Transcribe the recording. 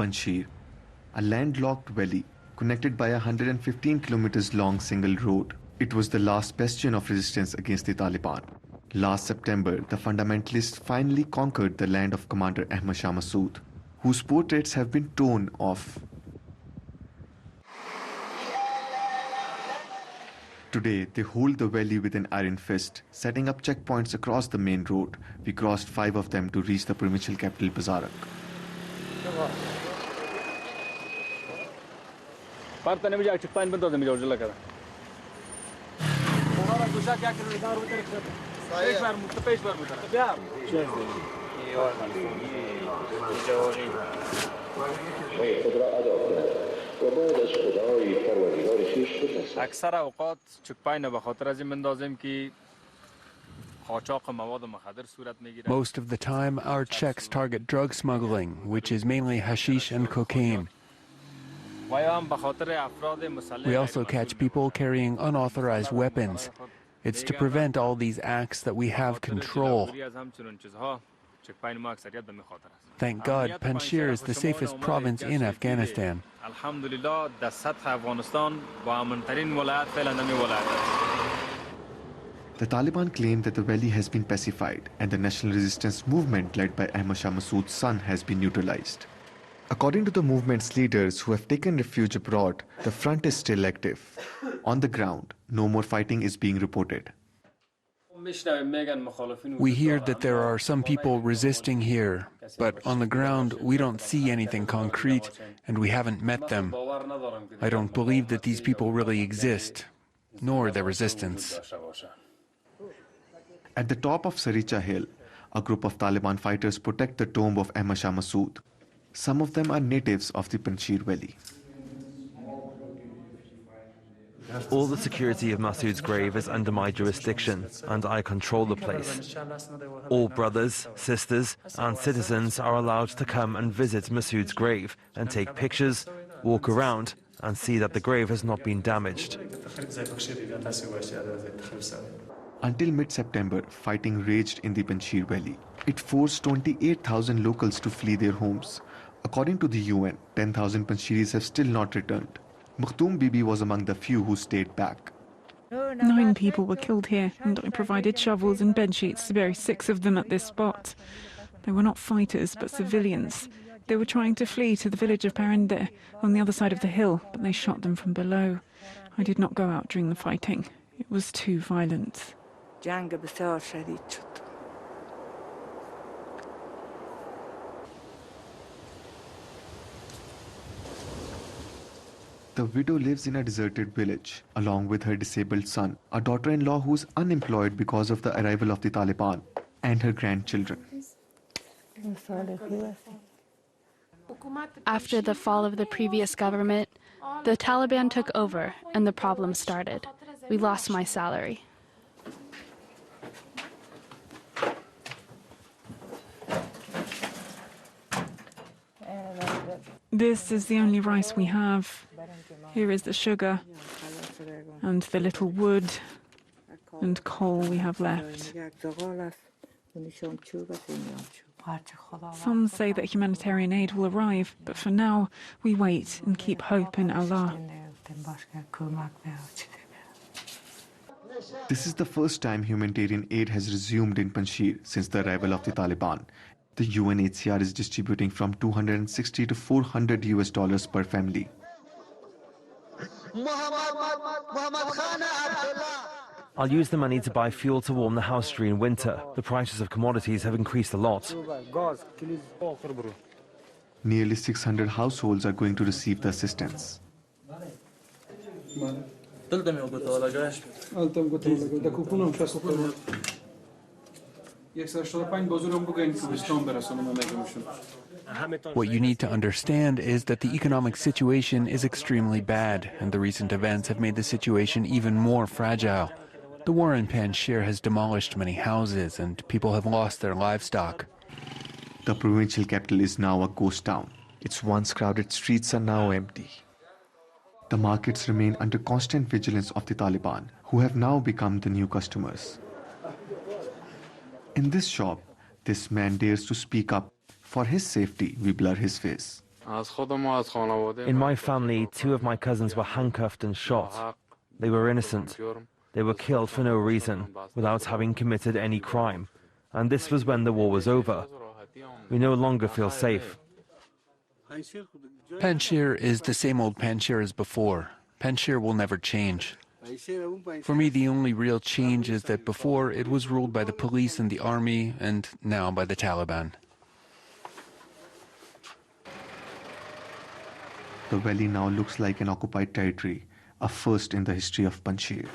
Panjsher, a landlocked valley connected by a 115 kilometers long single road. It was the last bastion of resistance against the Taliban. Last September, the fundamentalists finally conquered the land of Commander Ahmad Shah Massoud, whose portraits have been torn off. Today, they hold the valley with an iron fist, setting up checkpoints across the main road. We crossed 5 of them to reach the provincial capital, Bazarak. اکثر اوقات چکپاین به خاطر از این مندازیم که Most of the time, our checks target drug smuggling, which is mainly hashish and cocaine. We also catch people carrying unauthorized weapons. It's to prevent all these acts that we have control. Thank God, Panjsher is the safest province in Afghanistan. The Taliban claim that the valley has been pacified and the national resistance movement led by Ahmad Shah Massoud's son has been neutralized. According to the movement's leaders who have taken refuge abroad, the front is still active. On the ground, no more fighting is being reported. We hear that there are some people resisting here, but on the ground we don't see anything concrete and we haven't met them. I don't believe that these people really exist, nor their resistance. At the top of Saricha Hill, a group of Taliban fighters protect the tomb of Ahmad Shah Massoud. Some of them are natives of the Panjsher Valley. All the security of Massoud's grave is under my jurisdiction, and I control the place. All brothers, sisters, and citizens are allowed to come and visit Massoud's grave and take pictures, walk around, and see that the grave has not been damaged. Until mid-September, fighting raged in the Panjsher Valley. It forced 28,000 locals to flee their homes. According to the UN, 10,000 Panjsheris have still not returned. Makhtoom Bibi was among the few who stayed back. 9 people were killed here, and I provided shovels and bedsheets to bury 6 of them at this spot. They were not fighters, but civilians. They were trying to flee to the village of Panjsher on the other side of the hill, but they shot them from below. I did not go out during the fighting. It was too violent. The widow lives in a deserted village, along with her disabled son, a daughter-in-law who's unemployed because of the arrival of the Taliban, and her grandchildren. After the fall of the previous government, the Taliban took over and the problem started. We lost my salary. This is the only rice we have. Here is the sugar and the little wood and coal we have left. Some say that humanitarian aid will arrive, but for now we wait and keep hope in Allah. This is the first time humanitarian aid has resumed in Panjsher since the arrival of the Taliban. The UNHCR is distributing from $260 to $400 per family. I'll use the money to buy fuel to warm the house during winter. The prices of commodities have increased a lot. Nearly 600 households are going to receive the assistance. What you need to understand is that the economic situation is extremely bad, and the recent events have made the situation even more fragile. The war in Panjsher has demolished many houses, and people have lost their livestock. The provincial capital is now a ghost town. Its once crowded streets are now empty. The markets remain under constant vigilance of the Taliban, who have now become the new customers. In this shop, this man dares to speak up. For his safety, we blur his face. In my family, 2 of my cousins were handcuffed and shot. They were innocent. They were killed for no reason, without having committed any crime. And this was when the war was over. We no longer feel safe. Panjsher is the same old Panjsher as before. Panjsher will never change. For me, the only real change is that before it was ruled by the police and the army, and now by the Taliban. The valley now looks like an occupied territory, a first in the history of Panjsher.